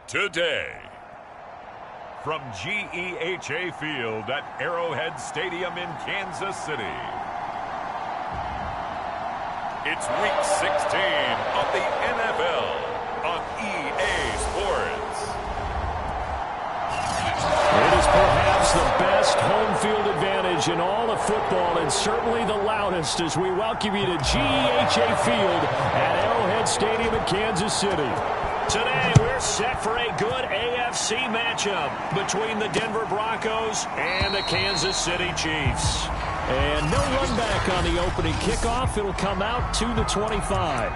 today. From GEHA Field at Arrowhead Stadium in Kansas City, it's Week 16 of the NFL on EA Sports. It is perhaps the best home field advantage in all of football, and certainly the loudest, as we welcome you to GEHA Field at Arrowhead Stadium in Kansas City. Today, we're set for a good AFC matchup between the Denver Broncos and the Kansas City Chiefs. And no run back on the opening kickoff. It'll come out to the 25.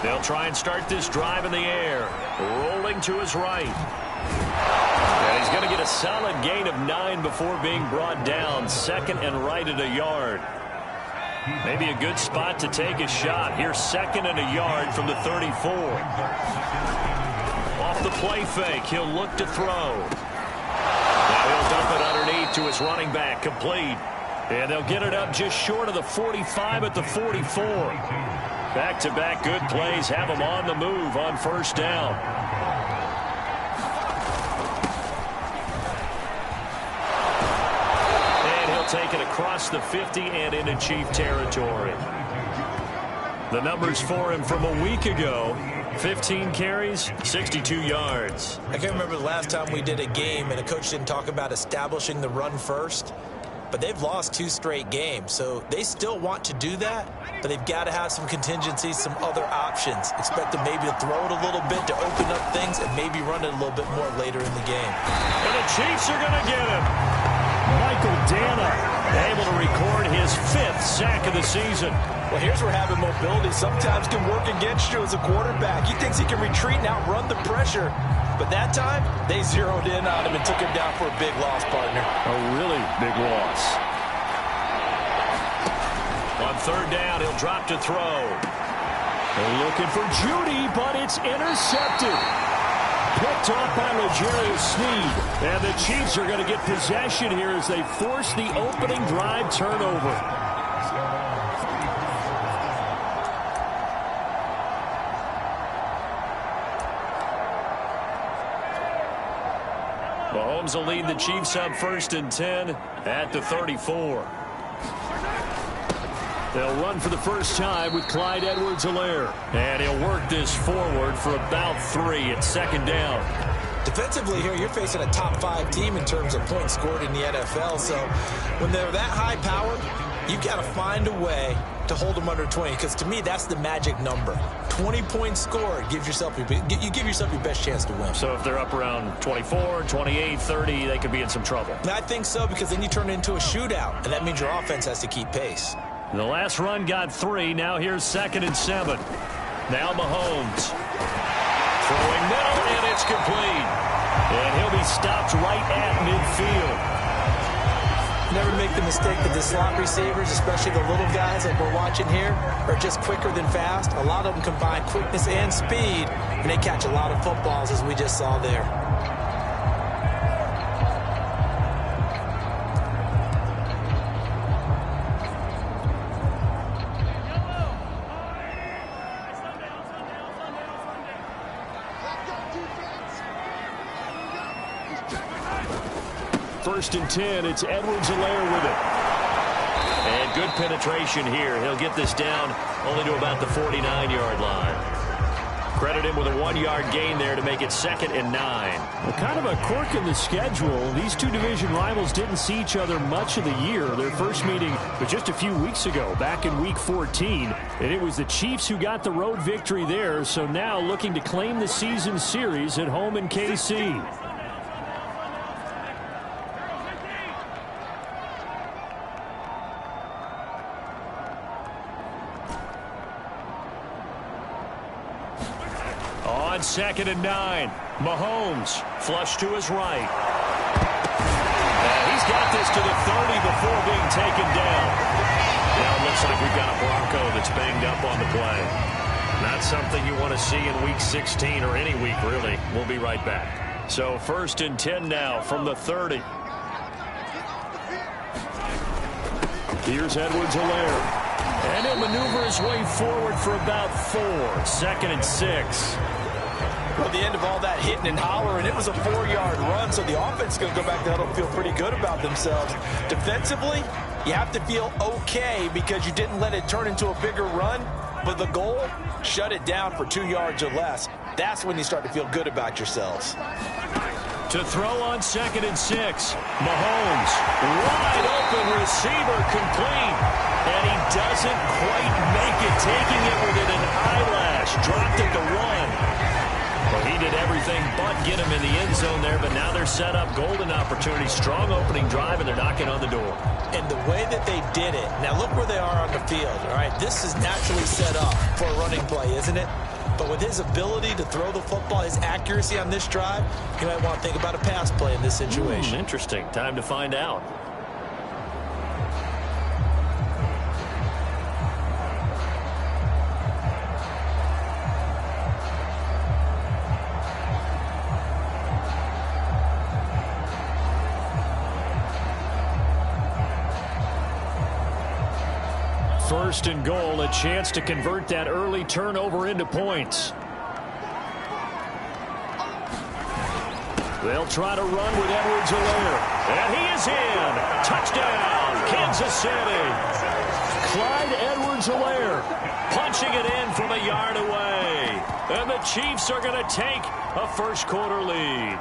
They'll try and start this drive in the air. Rolling to his right. And he's going to get a solid gain of 9 before being brought down. Second and right at a yard. Maybe a good spot to take a shot. Here's second and a yard from the 34. Off the play fake, he'll look to throw. Now he'll dump it underneath to his running back, complete. And they'll get it up just short of the 45 at the 44. Back-to-back good plays have him on the move on first down. And he'll take it across the 50 and into Chief territory. The numbers for him from a week ago: 15 carries, 62 yards. I can't remember the last time we did a game and a coach didn't talk about establishing the run first. But they've lost 2 straight games, so they still want to do that, but they've got to have some contingencies, some other options. Expect them maybe to throw it a little bit to open up things and maybe run it a little bit more later in the game. And the Chiefs are going to get him. Michael Dana able to record his 5th sack of the season. Well, here's where having mobility sometimes can work against you as a quarterback. He thinks he can retreat and outrun the pressure. But that time, they zeroed in on him and took him down for a big loss, partner. A really big loss. On third down, he'll drop to throw. They're looking for Judy, but it's intercepted. Picked off by L'Jarius Sneed. And the Chiefs are going to get possession here as they force the opening drive turnover. Mahomes will lead the Chiefs up 1st and 10 at the 34. They'll run for the first time with Clyde Edwards-Helaire. And he'll work this forward for about 3 at 2nd down. Defensively here, you're facing a top 5 team in terms of points scored in the NFL. So when they're that high powered, you've got to find a way to hold them under 20, because to me that's the magic number. 20 points scored, you give yourself your best chance to win. So if they're up around 24, 28, 30, they could be in some trouble. And I think so, because then you turn it into a shootout, and that means your offense has to keep pace. The last run got 3. Now here's 2nd and 7. Now Mahomes throwing middle, and it's complete. And he'll be stopped right at midfield. Never make the mistake that the slot receivers, especially the little guys like we're watching here, are just quicker than fast. A lot of them combine quickness and speed, and they catch a lot of footballs, as we just saw there. First and 10, it's Edwards-Helaire with it. And good penetration here. He'll get this down only to about the 49-yard line. Credit him with a 1-yard gain there to make it 2nd and 9. Well, kind of a quirk in the schedule. These two division rivals didn't see each other much of the year. Their first meeting was just a few weeks ago, back in Week 14. And it was the Chiefs who got the road victory there, so now looking to claim the season series at home in KC. On 2nd and 9, Mahomes flush to his right. And he's got this to the 30 before being taken down. Now Looks like we've got a Bronco that's banged up on the play. Not something you want to see in Week 16 or any week, really. We'll be right back. So 1st and 10 now from the 30. Here's Edwards-Helaire. And he'll maneuver his way forward for about 4. 2nd and 6. Well, the end of all that hitting and hollering, it was a 4-yard run, so the offense is going to go back there and feel pretty good about themselves. Defensively, you have to feel okay because you didn't let it turn into a bigger run, but the goal, shut it down for 2 yards or less. That's when you start to feel good about yourselves. To throw on 2nd and 6. Mahomes, wide open receiver, complete. And he doesn't quite make it, taking it within an eyelash. Dropped it to 1. Well, he did everything but get him in the end zone there, but now they're set up. Golden opportunity, strong opening drive, and they're knocking on the door. And the way that they did it, now look where they are on the field, all right? This is naturally set up for a running play, isn't it? But with his ability to throw the football, his accuracy on this drive, you might want to think about a pass play in this situation. Interesting. Time to find out. First and goal, a chance to convert that early turnover into points. They'll try to run with Edwards-Helaire. And he is in. Touchdown, Kansas City. Clyde Edwards-Helaire punching it in from a yard away. And the Chiefs are going to take a first-quarter lead.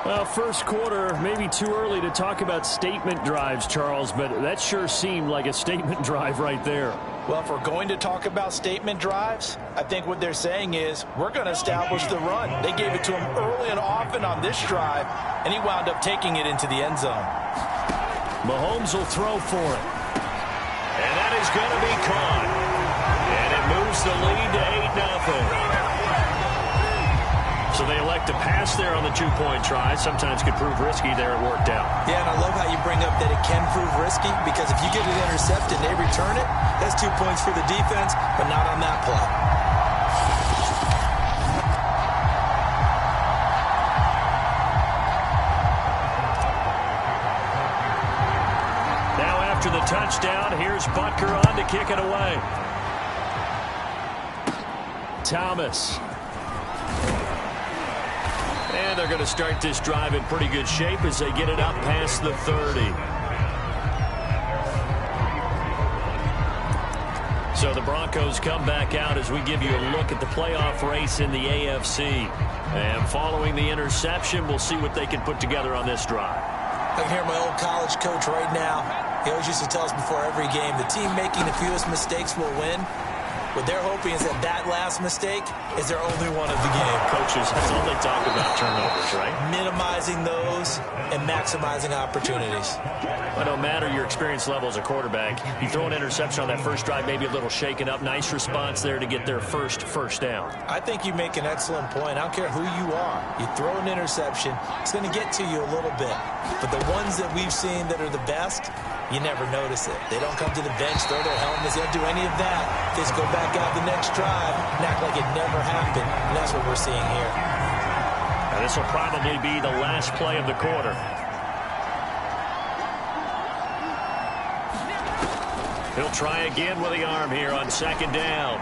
Well, first quarter, maybe too early to talk about statement drives, Charles, but that sure seemed like a statement drive right there. Well, if we're going to talk about statement drives, I think what they're saying is we're going to establish the run. They gave it to him early and often on this drive, and he wound up taking it into the end zone. Mahomes will throw for it. And that is going to be caught. And it moves the lead to 8-0. So they elect to pass there on the two-point try. Sometimes could prove risky. There it worked out. Yeah, and I love how you bring up that it can prove risky because if you get it intercepted and they return it, that's 2 points for the defense, but not on that play. Now after the touchdown, here's Butker on to kick it away. Thomas. And they're going to start this drive in pretty good shape as they get it up past the 30. So the Broncos come back out as we give you a look at the playoff race in the AFC. And following the interception, we'll see what they can put together on this drive. I can hear my old college coach right now. He always used to tell us before every game, the team making the fewest mistakes will win. What they're hoping is that that last mistake is their only one of the game. Coaches, that's all they talk about, turnovers, right? Minimizing those and maximizing opportunities. Well, no matter your experience level as a quarterback, you throw an interception on that first drive, maybe a little shaken up. Nice response there to get their first down. I think you make an excellent point. I don't care who you are. You throw an interception, it's going to get to you a little bit. But the ones that we've seen that are the best, you never notice it. They don't come to the bench, throw their helmets. They don't do any of that. They just go back out the next drive and act like it never happened. And that's what we're seeing here. Now this will probably be the last play of the quarter. He'll try again with the arm here on second down.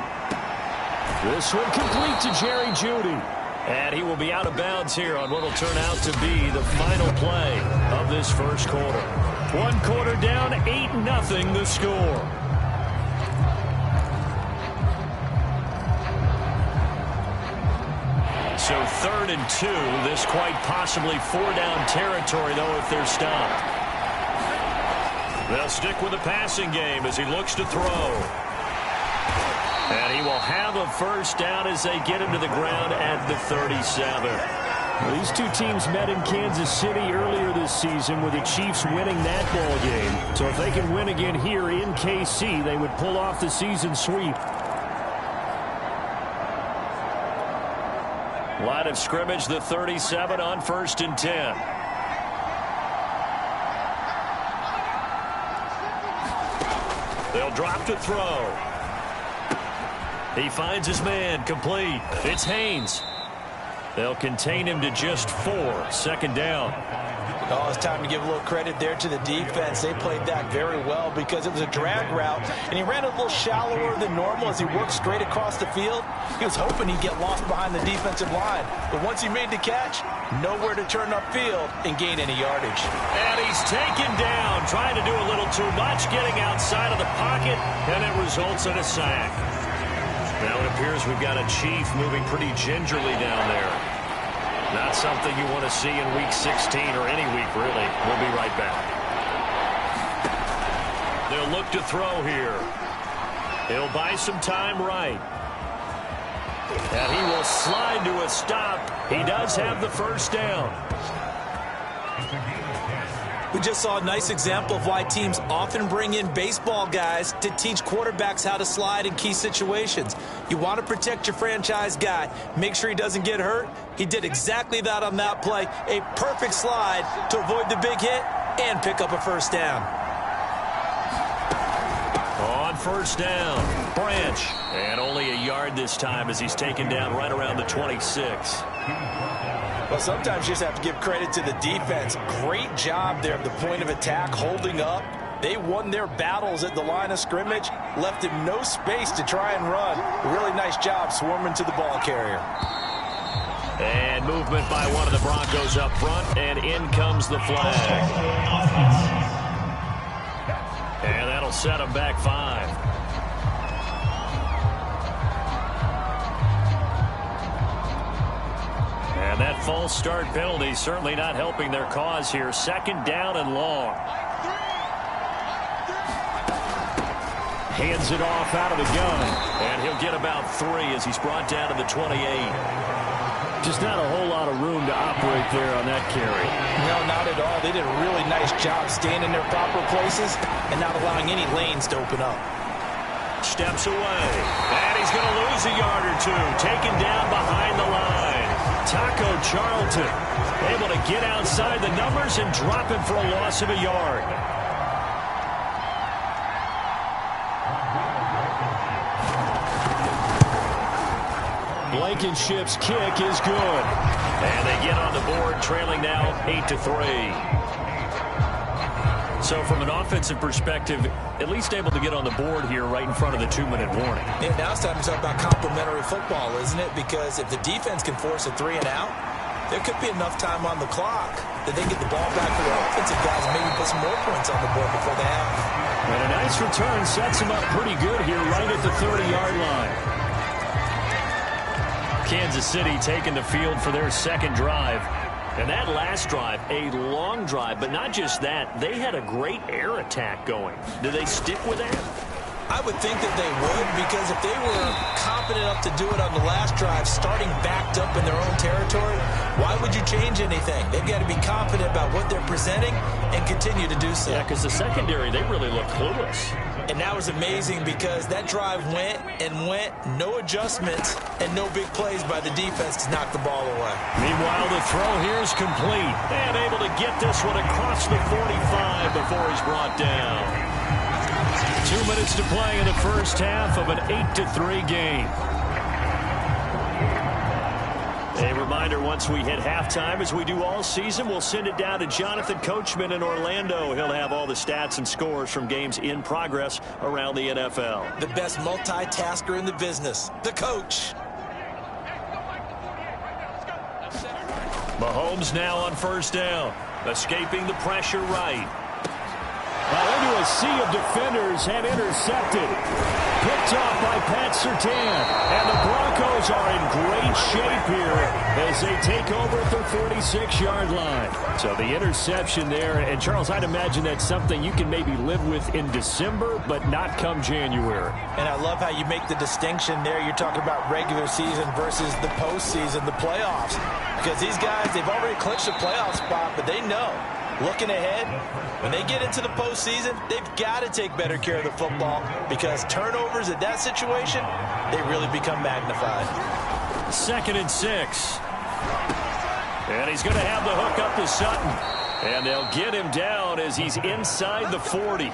This one complete to Jerry Jeudy. And he will be out of bounds here on what will turn out to be the final play of this first quarter. One quarter down, 8-0 the score. So 3rd and 2. This quite possibly 4-down territory, though, if they're stopped. They'll stick with the passing game as he looks to throw. And he will have a first down as they get him to the ground at the 37. Well, these two teams met in Kansas City earlier this season with the Chiefs winning that ball game. So if they can win again here in KC, they would pull off the season sweep. Line of scrimmage, the 37 on 1st and 10. They'll drop to throw. He finds his man, complete. It's Haynes. They'll contain him to just 4. Second down. Oh, it's time to give a little credit there to the defense. They played that very well because it was a drag route, and he ran a little shallower than normal as he worked straight across the field. He was hoping he'd get lost behind the defensive line, but once he made the catch, nowhere to turn upfield and gain any yardage. And he's taken down, trying to do a little too much, getting outside of the pocket, and it results in a sack. Now it appears we've got a Chief moving pretty gingerly down there. Not something you want to see in Week 16 or any week, really. We'll be right back. They'll look to throw here. He'll buy some time right. And he will slide to a stop. He does have the first down. We just saw a nice example of why teams often bring in baseball guys to teach quarterbacks how to slide in key situations. You want to protect your franchise guy. Make sure he doesn't get hurt. He did exactly that on that play. A perfect slide to avoid the big hit and pick up a first down. On first down, Branch. And only a yard this time as he's taken down right around the 26. Well, sometimes you just have to give credit to the defense. Great job there at the point of attack, holding up. They won their battles at the line of scrimmage, left him no space to try and run. A really nice job swarming to the ball carrier. And movement by one of the Broncos up front, and in comes the flag. And that'll set him back 5. And that false start penalty certainly not helping their cause here. Second down and long. Hands it off out of the gun. And he'll get about 3 as he's brought down to the 28. Just not a whole lot of room to operate there on that carry. No, not at all. They did a really nice job staying in their proper places and not allowing any lanes to open up. Steps away. And he's going to lose a yard or 2. Taken down behind the line. Taco Charlton able to get outside the numbers and drop him for a loss of a yard. Blankenship's kick is good. And they get on the board, trailing now 8-3. So from an offensive perspective, at least able to get on the board here right in front of the 2-minute warning. And now it's time to talk about complementary football, isn't it? Because if the defense can force a 3-and-out, there could be enough time on the clock that they get the ball back for their offensive guys and maybe put some more points on the board before the half. And a nice return sets them up pretty good here right at the 30-yard line. Kansas City taking the field for their second drive. And that last drive, a long drive, but not just that. They had a great air attack going. Do they stick with that? I would think that they would, because if they were confident enough to do it on the last drive, starting backed up in their own territory, why would you change anything? They've got to be confident about what they're presenting and continue to do so. Yeah, because the secondary, they really looked clueless. And that was amazing because that drive went and went, no adjustments, and no big plays by the defense to knock the ball away. Meanwhile, the throw here is complete. And able to get this one across the 45 before he's brought down. 2 minutes to play in the first half of an 8-3 game. A reminder, once we hit halftime, as we do all season, we'll send it down to Jonathan Coachman in Orlando. He'll have all the stats and scores from games in progress around the NFL. The best multitasker in the business, the coach. Mahomes now on first down, escaping the pressure right. Into a sea of defenders and intercepted. Picked off by Pat Surtain. And the Broncos are in great shape here as they take over at the 46-yard line. So the interception there. And, Charles, I'd imagine that's something you can maybe live with in December, but not come January. And I love how you make the distinction there. You're talking about regular season versus the postseason, the playoffs. Because these guys, they've already clinched a playoff spot, but they know, looking ahead, when they get into the postseason, they've got to take better care of the football because turnovers in that situation, they really become magnified. 2nd and 6. And he's going to have the hook up to Sutton. And they'll get him down as he's inside the 40.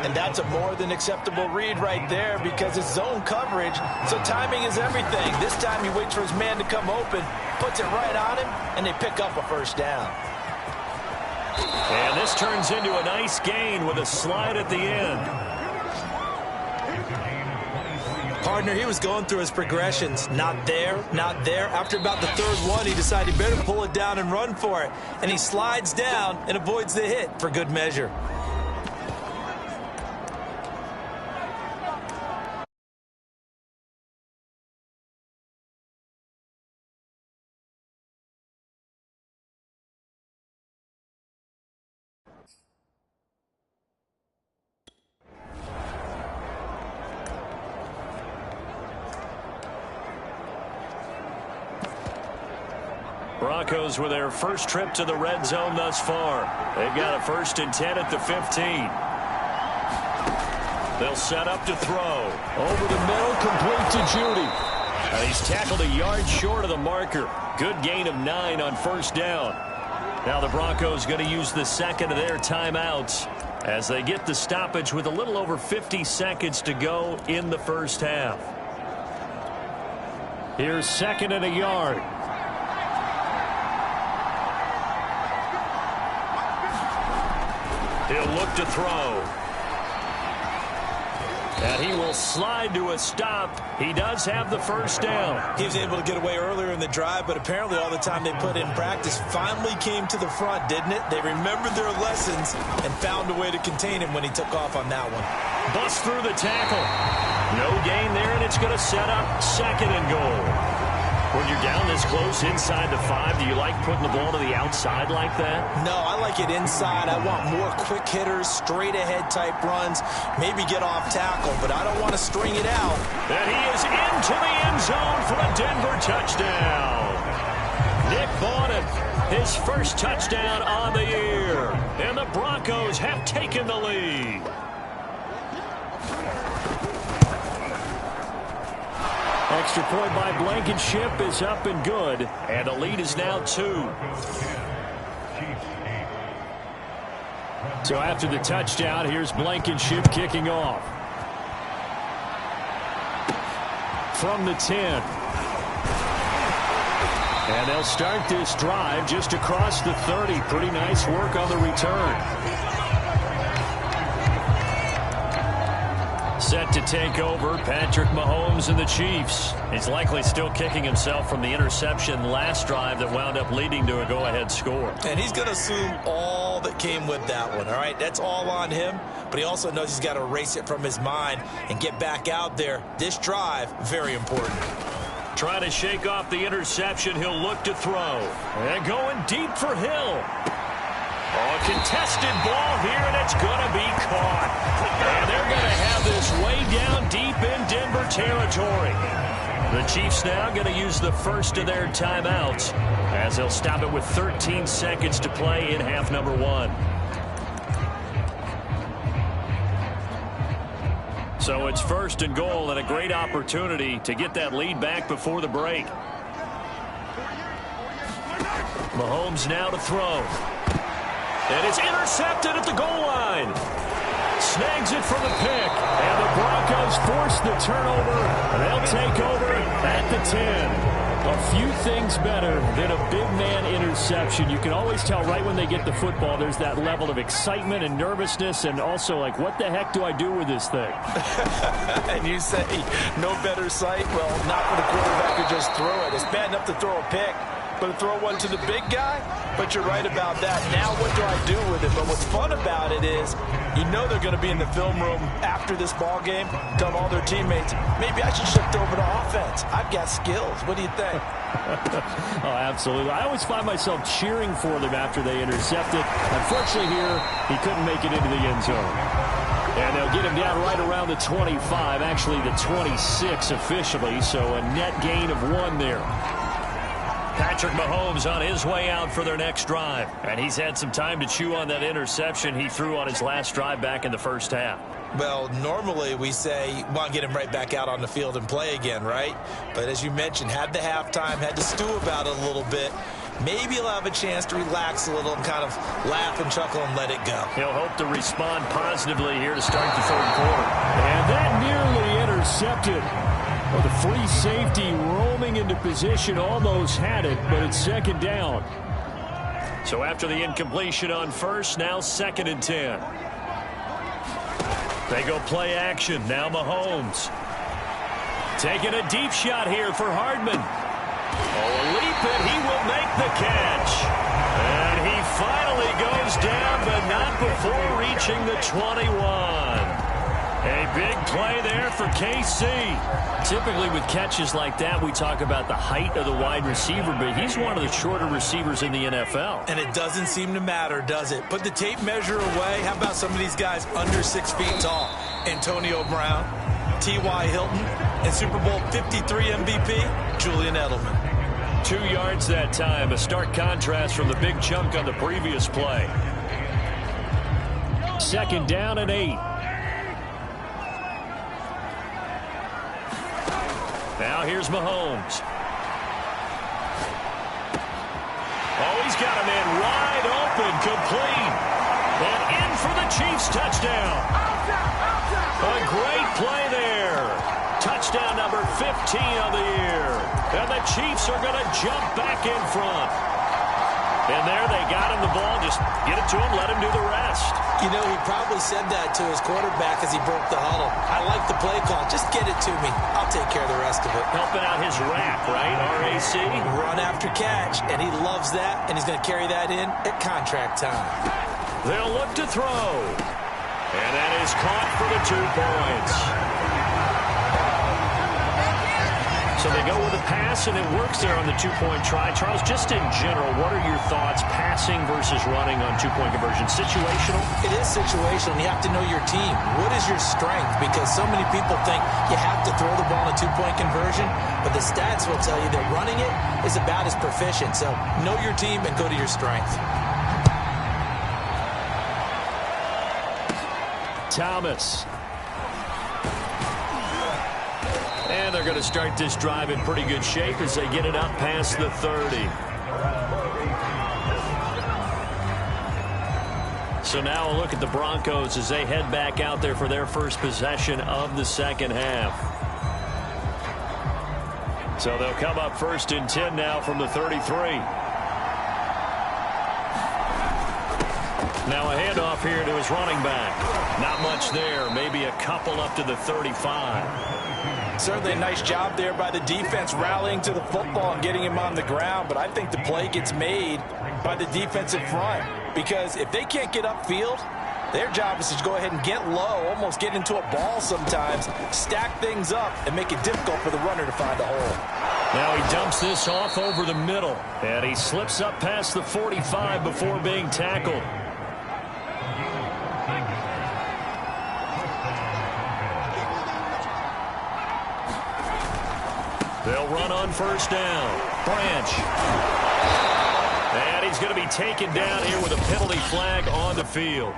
And that's a more than acceptable read right there because it's zone coverage, so timing is everything. This time he waits for his man to come open, puts it right on him, and they pick up a first down. And this turns into a nice gain with a slide at the end. Partner, he was going through his progressions. Not there, not there. After about the third one, he decided he better pull it down and run for it. And he slides down and avoids the hit for good measure. Broncos with their first trip to the red zone thus far. They've got a 1st and 10 at the 15. They'll set up to throw. Over the middle, complete to Judy. And he's tackled a yard short of the marker. Good gain of 9 on first down. Now the Broncos going to use the second of their timeouts as they get the stoppage with a little over 50 seconds to go in the first half. Here's 2nd and a yard. He'll look to throw. And he will slide to a stop. He does have the first down. He was able to get away earlier in the drive, but apparently all the time they put in practice finally came to the front, didn't it? They remembered their lessons and found a way to contain him when he took off on that one. Bust through the tackle. No gain there, and it's going to set up 2nd and goal. When you're down this close inside the 5, do you like putting the ball to the outside like that? No, I like it inside. I want more quick hitters, straight ahead type runs, maybe get off tackle, but I don't want to string it out. And he is into the end zone for a Denver touchdown. Nick Bawden, his first touchdown on the year. And the Broncos have taken the lead. Extra point by Blankenship is up and good, and the lead is now 2. So after the touchdown, here's Blankenship kicking off. From the 10. And they'll start this drive just across the 30. Pretty nice work on the return. Set to take over, Patrick Mahomes and the Chiefs. He's likely still kicking himself from the interception last drive that wound up leading to a go-ahead score. And he's going to assume all that came with that one, all right? That's all on him, but he also knows he's got to erase it from his mind and get back out there. This drive, very important. Trying to shake off the interception, he'll look to throw. And going deep for Hill. Oh, a contested ball here, and it's going to be caught. And they're going to have this way down deep in Denver territory. The Chiefs now going to use the first of their timeouts as they'll stop it with 13 seconds to play in half number 1. So it's 1st and goal and a great opportunity to get that lead back before the break. Mahomes now to throw. And it's intercepted at the goal line. Snags it for the pick. And the Broncos force the turnover. They'll take over at the 10. A few things better than a big man interception. You can always tell right when they get the football, there's that level of excitement and nervousness and also like, what the heck do I do with this thing? And you say, no better sight? Well, not for the quarterback to just throw it. It's bad enough to throw a pick, but to throw one to the big guy? But you're right about that. Now what do I do with it? But what's fun about it is you know they're going to be in the film room after this ball game, telling all their teammates, maybe I should shift over to offense. I've got skills. What do you think? Oh, absolutely. I always find myself cheering for them after they intercept it. Unfortunately here, he couldn't make it into the end zone. And they'll get him down right around the 25, actually the 26 officially, so a net gain of 1 there. Patrick Mahomes on his way out for their next drive. And he's had some time to chew on that interception he threw on his last drive back in the first half. Well, normally we say, want to get him right back out on the field and play again, right? But as you mentioned, had the halftime, had to stew about it a little bit. maybe he'll have a chance to relax a little and kind of laugh and chuckle and let it go. He'll hope to respond positively here to start the third quarter. And that nearly intercepted. Well, the free safety roaming into position almost had it, but it's second down. So after the incompletion on first, now 2nd and 10. They go play action. Now Mahomes. Taking a deep shot here for Hardman. Oh, a leap, and he will make the catch. And he finally goes down, but not before reaching the 21. A big play there for KC. Typically with catches like that, we talk about the height of the wide receiver, but he's one of the shorter receivers in the NFL. And it doesn't seem to matter, does it? Put the tape measure away. How about some of these guys under 6 feet tall? Antonio Brown, T.Y. Hilton, and Super Bowl 53 MVP, Julian Edelman. 2 yards that time, a stark contrast from the big chunk on the previous play. 2nd down and 8. Now here's Mahomes. Oh, he's got a man wide open, complete. And in for the Chiefs touchdown. A great play there. Touchdown number 15 of the year. And the Chiefs are going to jump back in front. And there they got him the ball. Just get it to him, let him do the rest. You know, he probably said that to his quarterback as he broke the huddle. I like the play call. Just get it to me. I'll take care of the rest of it. Helping out his RAC, right? R-A-C? Run after catch. And he loves that. And he's going to carry that in at contract time. They'll look to throw. And that is caught for the 2 points. So they go with a pass, and it works there on the 2-point try. Charles, just in general, what are your thoughts passing versus running on 2-point conversion? Situational? It is situational. You have to know your team. What is your strength? Because so many people think you have to throw the ball in a 2-point conversion, but the stats will tell you that running it is about as proficient. So know your team and go to your strength. Thomas. And they're going to start this drive in pretty good shape as they get it up past the 30. So now a look at the Broncos as they head back out there for their first possession of the second half. So they'll come up 1st and 10 now from the 33. Now a handoff here to his running back. Not much there. Maybe a couple up to the 35. Certainly a nice job there by the defense rallying to the football and getting him on the ground. But I think the play gets made by the defensive front. Because if they can't get upfield, their job is to go ahead and get low, almost get into a ball sometimes, stack things up, and make it difficult for the runner to find a hole. Now he dumps this off over the middle. And he slips up past the 45 before being tackled. They'll run on 1st down. Branch. And he's going to be taken down here with a penalty flag on the field.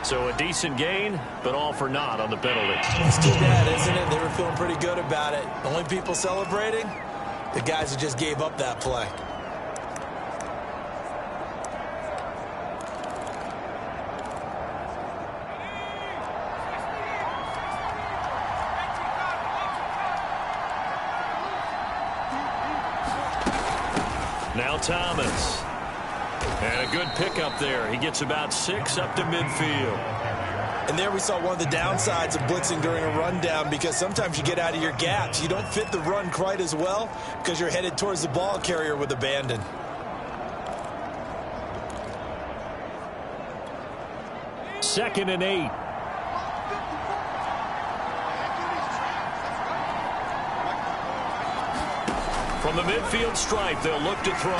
So a decent gain, but all for naught on the penalty. It's too bad, isn't it? They were feeling pretty good about it. The only people celebrating, the guys who just gave up that play. Now Thomas. And a good pickup there. He gets about 6 up to midfield. And there we saw one of the downsides of blitzing during a rundown, because sometimes you get out of your gaps. You don't fit the run quite as well because you're headed towards the ball carrier with abandon. Second and 8. From the midfield stripe, they'll look to throw.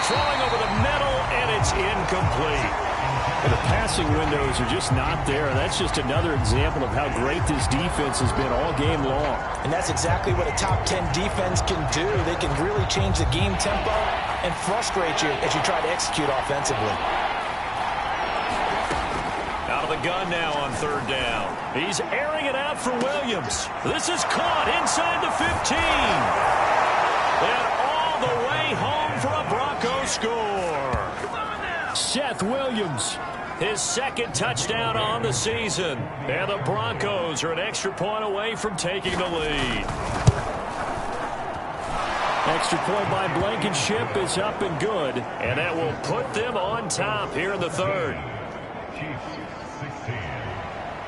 Throwing over the middle, and it's incomplete. And the passing windows are just not there. That's just another example of how great this defense has been all game long. And that's exactly what a top 10 defense can do. They can really change the game tempo and frustrate you as you try to execute offensively. Out of the gun now on third down. He's airing it out for Williams. This is caught inside the 15. And all the way home for a Broncos score. Seth Williams, his second touchdown on the season. And the Broncos are an extra point away from taking the lead. Extra point by Blankenship is up and good. And that will put them on top here in the third.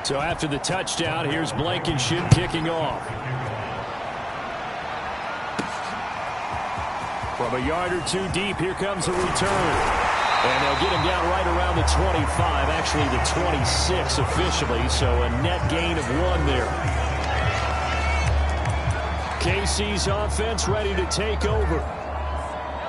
So after the touchdown, here's Blankenship kicking off. From a yard or two deep, here comes a return. And they'll get him down right around the 25, actually the 26 officially, so a net gain of 1 there. KC's offense ready to take over.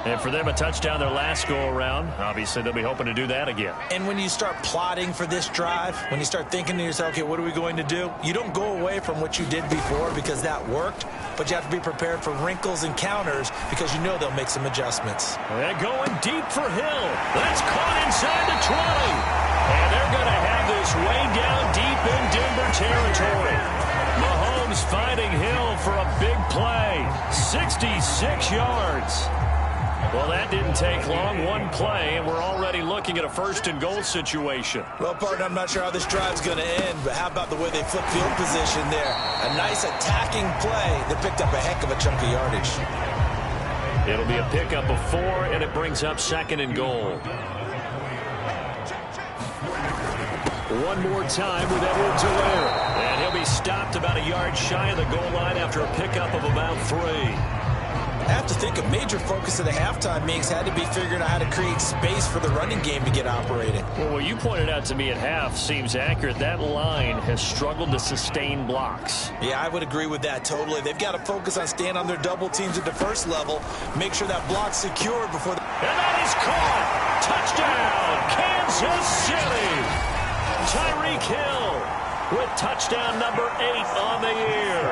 And for them, a touchdown their last go-around. Obviously, they'll be hoping to do that again. And when you start plotting for this drive, when you start thinking to yourself, okay, what are we going to do? You don't go away from what you did before because that worked, but you have to be prepared for wrinkles and counters because you know they'll make some adjustments. They're going deep for Hill. That's caught inside the 20. And they're going to have this way down deep in Denver territory. Mahomes finding Hill for a big play. 66 yards. Well, that didn't take long. One play, and we're already looking at a first-and-goal situation. Well, partner, I'm not sure how this drive's going to end, but how about the way they flip field position there? A nice attacking play that picked up a heck of a chunk of yardage. It'll be a pickup of 4, and it brings up second and goal. One more time with Edwards-Helaire. And he'll be stopped about a yard shy of the goal line after a pickup of about 3. I have to think a major focus of the halftime meetings had to be figuring out how to create space for the running game to get operating. Well, what you pointed out to me at half seems accurate. That line has struggled to sustain blocks. Yeah, I would agree with that totally. They've got to focus on staying on their double teams at the first level, make sure that block's secured before the... And that is caught! Touchdown, Kansas City! Tyreek Hill with touchdown number 8 on the year.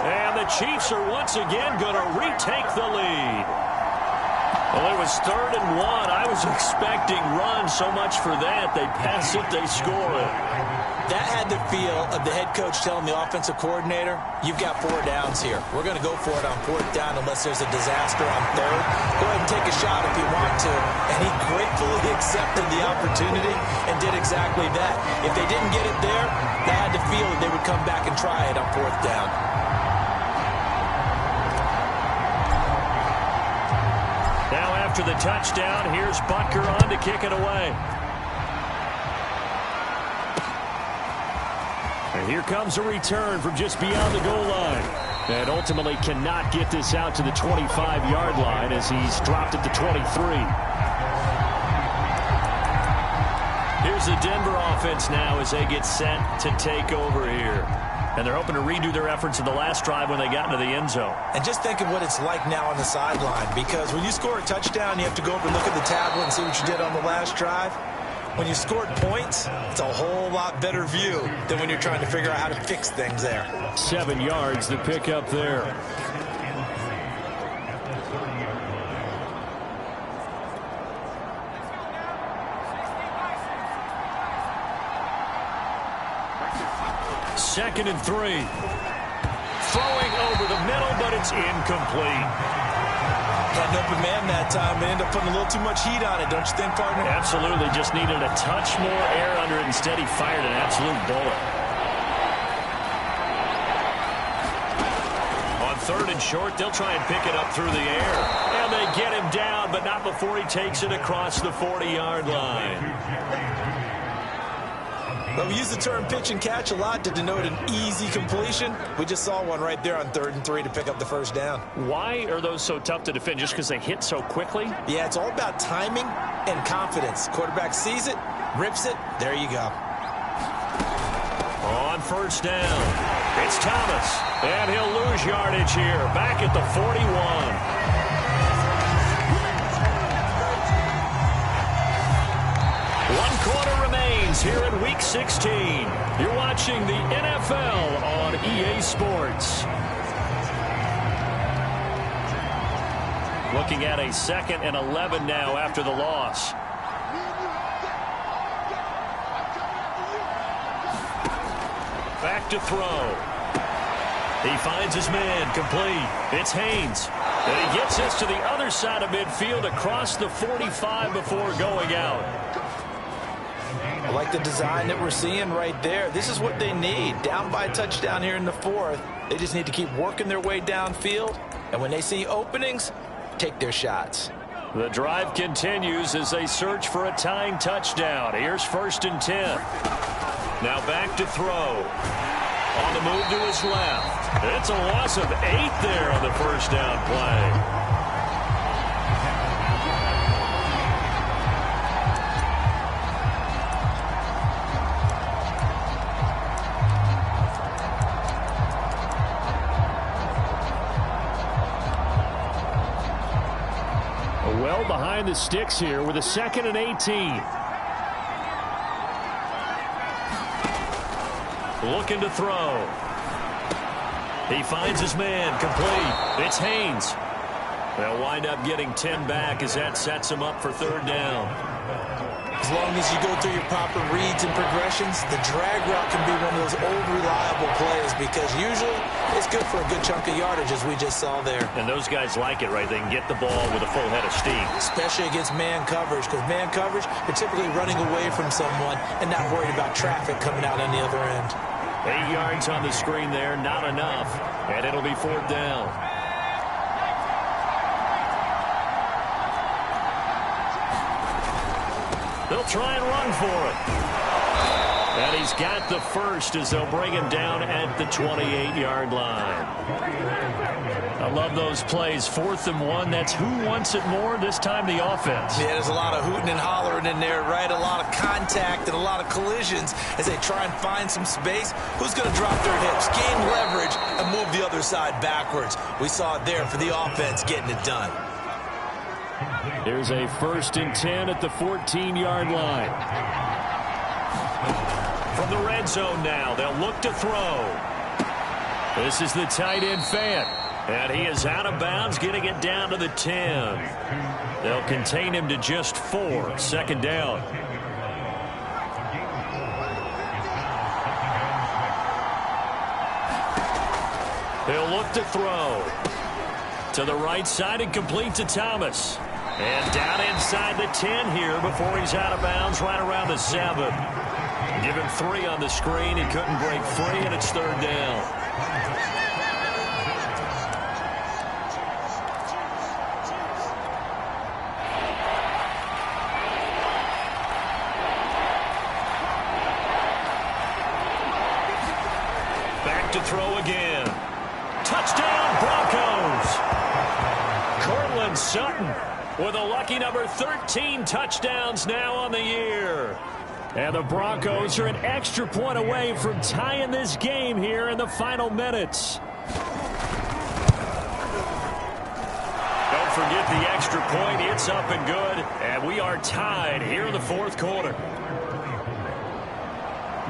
And the Chiefs are once again going to retake the lead. Well, it was 3rd and 1. I was expecting runs so much for that. They pass it, they score it. That had the feel of the head coach telling the offensive coordinator, you've got 4 downs here. We're going to go for it on 4th down unless there's a disaster on 3rd. Go ahead and take a shot if you want to. And he gratefully accepted the opportunity and did exactly that. If they didn't get it there, they had the feel that they would come back and try it on 4th down. Now after the touchdown, here's Butker on to kick it away. And here comes a return from just beyond the goal line. And ultimately cannot get this out to the 25-yard line as he's dropped it to 23. Here's the Denver offense now as they get set to take over here. And they're hoping to redo their efforts in the last drive when they got into the end zone. And just think of what it's like now on the sideline, because when you score a touchdown, you have to go over and look at the tablet and see what you did on the last drive. When you scored points, it's a whole lot better view than when you're trying to figure out how to fix things there. 7 yards to pick up there. Second and 3. Throwing over the middle, but it's incomplete. Got an open man that time and ended up putting a little too much heat on it, don't you think, partner? Absolutely. Just needed a touch more air under it. Instead, he fired an absolute bullet. On 3rd and short, they'll try and pick it up through the air. And they get him down, but not before he takes it across the 40-yard line. Well, we use the term pitch and catch a lot to denote an easy completion. We just saw one right there on 3rd and 3 to pick up the first down. Why are those so tough to defend? Just because they hit so quickly? Yeah, it's all about timing and confidence. Quarterback sees it, rips it, there you go. On 1st down, it's Thomas. And he'll lose yardage here, back at the 41. One quarter remains here in Week 16. You're watching the NFL on EA Sports. Looking at a 2nd and 11 now after the loss. back to throw. He finds his man, complete. It's Haynes. And he gets this to the other side of midfield across the 45 before going out. I like the design that we're seeing right there. This is what they need. Down by a touchdown here in the fourth. They just need to keep working their way downfield. And when they see openings, take their shots. The drive continues as they search for a tying touchdown. Here's 1st and 10. Now back to throw. On the move to his left. It's a loss of 8 there on the first down play. Well behind the sticks here with a 2nd and 18. Looking to throw. He finds his man, complete. It's Haynes. They'll wind up getting 10 back as that sets him up for 3rd down. As long as you go through your proper reads and progressions, the drag route can be one of those old reliable plays because usually it's good for a good chunk of yardage, as we just saw there. And those guys like it, right? They can get the ball with a full head of steam. Especially against man coverage, because man coverage, you're typically running away from someone and not worried about traffic coming out on the other end. 8 yards on the screen there, not enough. And it'll be 4th down. They'll try and run for it. And he's got the first as they'll bring him down at the 28-yard line. I love those plays. 4th and 1. That's who wants it more, this time the offense. Yeah, there's a lot of hooting and hollering in there, right? A lot of contact and a lot of collisions as they try and find some space. Who's going to drop their hips, gain leverage, and move the other side backwards? We saw it there for the offense getting it done. Here's a 1st and 10 at the 14-yard line. From the red zone now, they'll look to throw. This is the tight end Fant. And he is out of bounds, getting it down to the 10. They'll contain him to just 4. 2nd down. He'll look to throw. To the right side and complete to Thomas. And down inside the 10 here before he's out of bounds right around the 7. Give him 3 on the screen. He couldn't break free, and it's 3rd down. Back to throw again. Touchdown, Broncos. Cortland Sutton with a lucky number 13 touchdowns now on the year. And the Broncos are an extra point away from tying this game here in the final minutes. Don't forget the extra point. It's up and good. And we are tied here in the 4th quarter.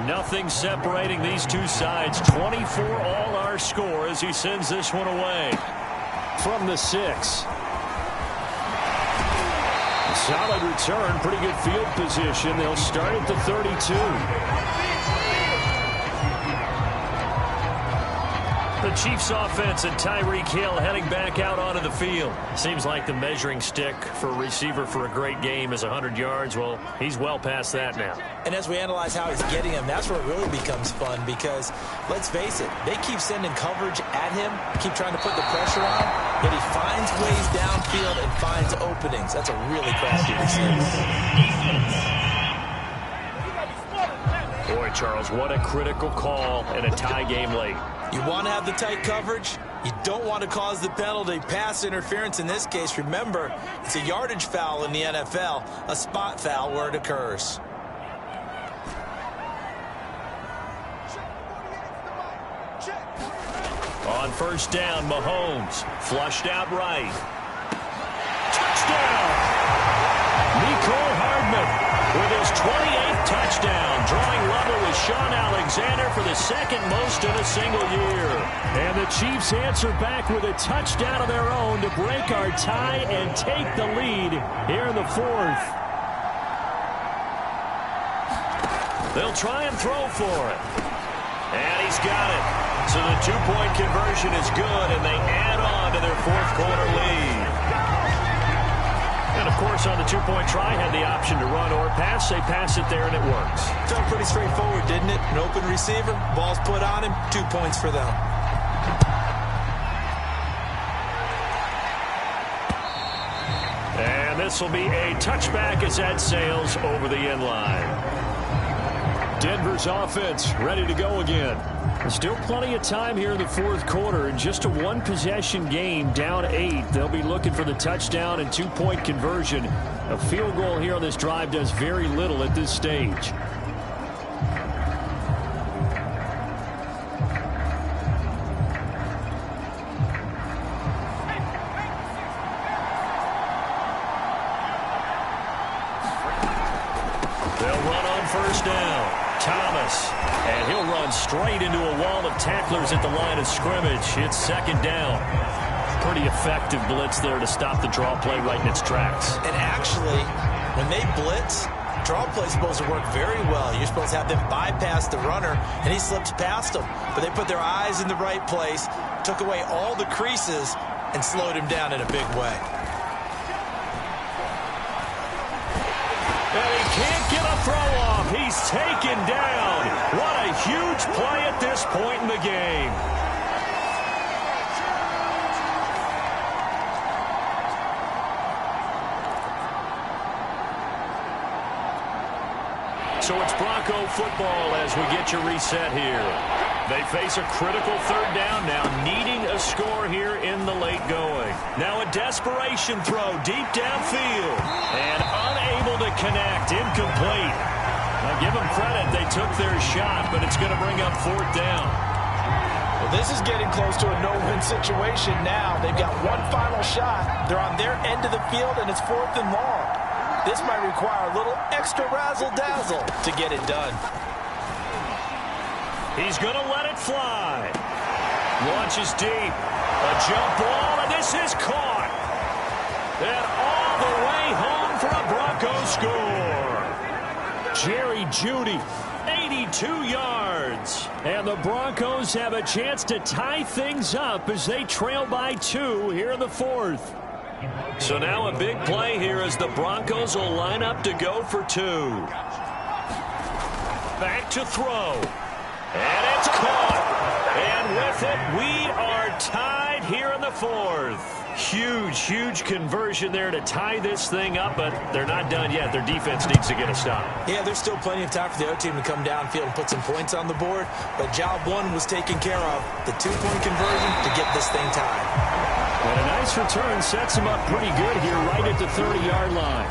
Nothing separating these two sides. 24 all our score as he sends this one away. From the 6. Solid return, pretty good field position. They'll start at the 32. The Chiefs offense and Tyreek Hill heading back out onto the field. Seems like the measuring stick for a receiver for a great game is 100 yards. Well, he's well past that now. And as we analyze how he's getting him, that's where it really becomes fun because, let's face it, they keep sending coverage at him, keep trying to put the pressure on, yet he finds ways downfield and finds openings. That's a really crafty receiver. Boy, Charles, what a critical call in a tie game late. You want to have the tight coverage. You don't want to cause the penalty. Pass interference in this case. Remember, it's a yardage foul in the NFL, a spot foul where it occurs. On 1st down, Mahomes flushed out right. Touchdown! Mecole Hardman with his 28th touchdown, drawing level with Shaun Alexander for the 2nd most in a single year. And the Chiefs answer back with a touchdown of their own to break our tie and take the lead here in the 4th. They'll try and throw for it. And he's got it. So the two-point conversion is good, and they add on to their fourth quarter lead. And, of course, on the two-point try, had the option to run or pass. They pass it there, and it works. Felt pretty straightforward, didn't it? An open receiver, ball's put on him, 2 points for them. And this will be a touchback as that sails over the end line. Denver's offense ready to go again. Still plenty of time here in the fourth quarter. In just a one-possession game, down 8. They'll be looking for the touchdown and two-point conversion. A field goal here on this drive does very little at this stage. They'll run on first down. Thomas, and he'll run straight into a wall of tacklers at the line of scrimmage. It's second down. Pretty effective blitz there to stop the draw play right in its tracks. And actually, when they blitz, draw play is supposed to work very well. You're supposed to have them bypass the runner, and he slips past them. But they put their eyes in the right place, took away all the creases, and slowed him down in a big way. And he can't get a throw off. He's taken down. What a huge play at this point in the game. So it's Bronco football as we get you reset here. They face a critical third down now, needing a score here in the late going. Now a desperation throw deep downfield. And unable to connect, incomplete. Now give them credit, they took their shot, but it's going to bring up fourth down. Well, this is getting close to a no-win situation now. They've got one final shot. They're on their end of the field, and it's 4th and long. This might require a little extra razzle-dazzle to get it done. He's going to let it fly. Launches deep. A jump ball, and this is caught. And all the way home for a Broncos score. Jerry Jeudy, 82 yards. And the Broncos have a chance to tie things up as they trail by 2 here in the fourth. So now a big play here as the Broncos will line up to go for 2. Back to throw. And it's caught. And with it, we are tied here in the fourth. Huge, huge conversion there to tie this thing up, but they're not done yet. Their defense needs to get a stop. Yeah, there's still plenty of time for the other team to come downfield and put some points on the board, but job 1 was taken care of. The 2-point conversion to get this thing tied. And a nice return sets him up pretty good here right at the 30-yard line.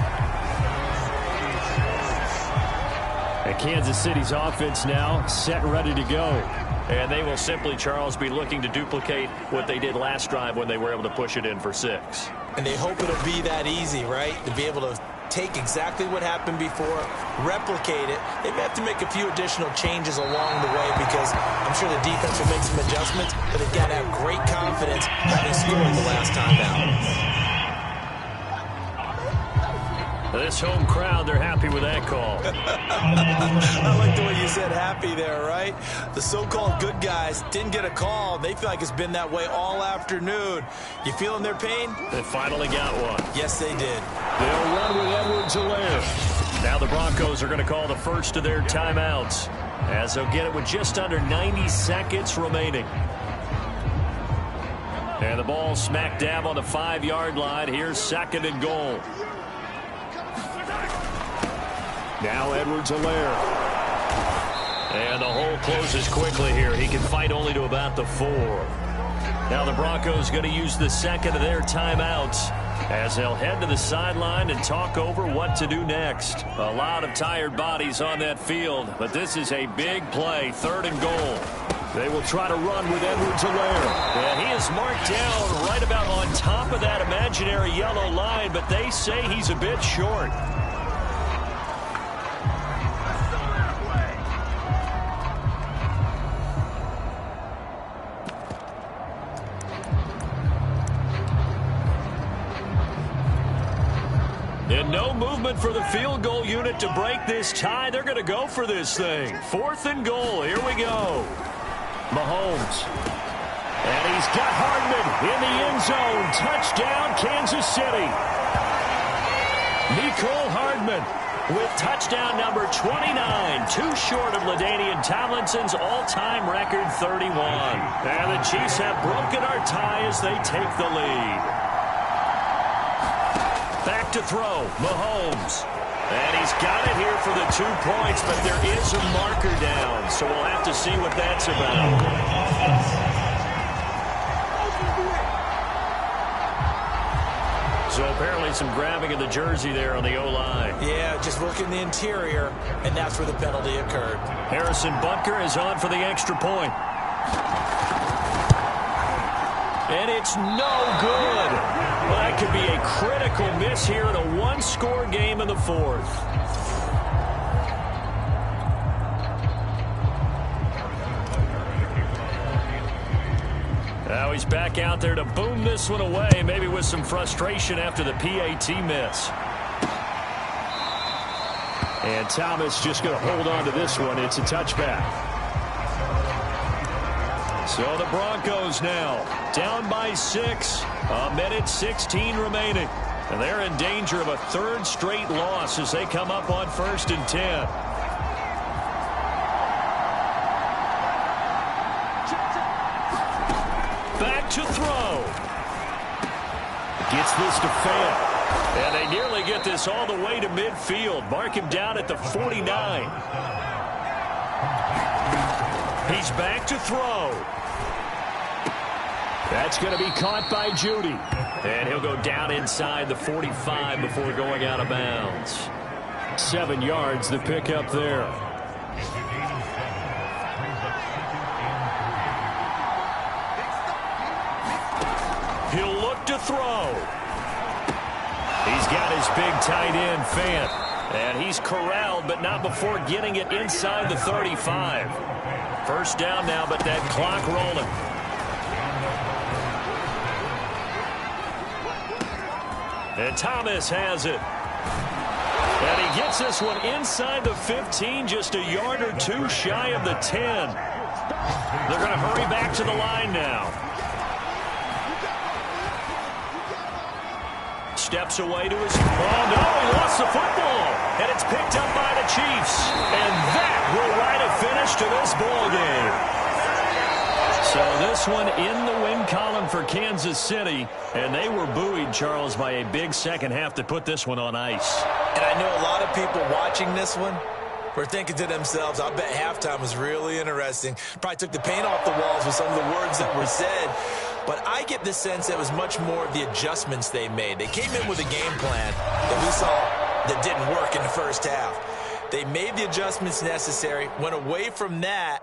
And Kansas City's offense now set and ready to go. And they will simply, Charles, be looking to duplicate what they did last drive when they were able to push it in for 6. And they hope it'll be that easy, right? To be able to take exactly what happened before, replicate it. They may have to make a few additional changes along the way because I'm sure the defense will make some adjustments, but they've got to have great confidence having scored the last time out. This home crowd, they're happy with that call. I like the way you said happy there, right? The so-called good guys didn't get a call. They feel like it's been that way all afternoon. You feeling their pain? They finally got one. Yes, they did. They'll run with Edwards-Helaire. Now the Broncos are going to call the first of their timeouts as they'll get it with just under 90 seconds remaining. And the ball smack dab on the 5-yard line. Here's 2nd and goal. Now Edwards-Helaire. And the hole closes quickly here. He can fight only to about the 4. Now the Broncos going to use the second of their timeouts as they'll head to the sideline and talk over what to do next. A lot of tired bodies on that field, but this is a big play. 3rd and goal. They will try to run with Edwards-Helaire. And he is marked down right about on top of that imaginary yellow line, but they say he's a bit short. And no movement for the field goal unit to break this tie. They're going to go for this thing. 4th and goal. Here we go. Mahomes. And he's got Hardman in the end zone. Touchdown, Kansas City. Nicole Hardman with touchdown number 29. Too short of LaDainian Tomlinson's all-time record 31. And the Chiefs have broken our tie as they take the lead. Back to throw, Mahomes. And he's got it here for the 2 points, but there is a marker down, so we'll have to see what that's about. So apparently some grabbing of the jersey there on the O-line. Yeah, just working the interior, and that's where the penalty occurred. Harrison Butker is on for the extra point. And it's no good. Well, that could be a critical miss here in a one-score game in the 4th. Now he's back out there to boom this one away, maybe with some frustration after the PAT miss. And Thomas just going to hold on to this one. It's a touchback. So the Broncos now down by 6. A minute 16 remaining. And they're in danger of a 3rd straight loss as they come up on 1st and 10. Back to throw. Gets this to Fant. And they nearly get this all the way to midfield. Mark him down at the 49. He's back to throw. That's going to be caught by Judy. And he'll go down inside the 45 before going out of bounds. 7 yards the pickup there. He'll look to throw. He's got his big tight end, Fant. And he's corralled, but not before getting it inside the 35. 1st down now, but that clock rolling. And Thomas has it. And he gets this one inside the 15, just a yard or 2 shy of the 10. They're going to hurry back to the line now. Steps away to his... Oh, no, he lost the football. And it's picked up by the Chiefs. And that will write a finish to this ball game. So this one in the win column for Kansas City. And they were buoyed, Charles, by a big second half to put this one on ice. And I know a lot of people watching this one were thinking to themselves, I bet halftime was really interesting. Probably took the paint off the walls with some of the words that were said. But I get the sense that it was much more of the adjustments they made. They came in with a game plan that we saw that didn't work in the 1st half. They made the adjustments necessary, went away from that,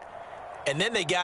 and then they got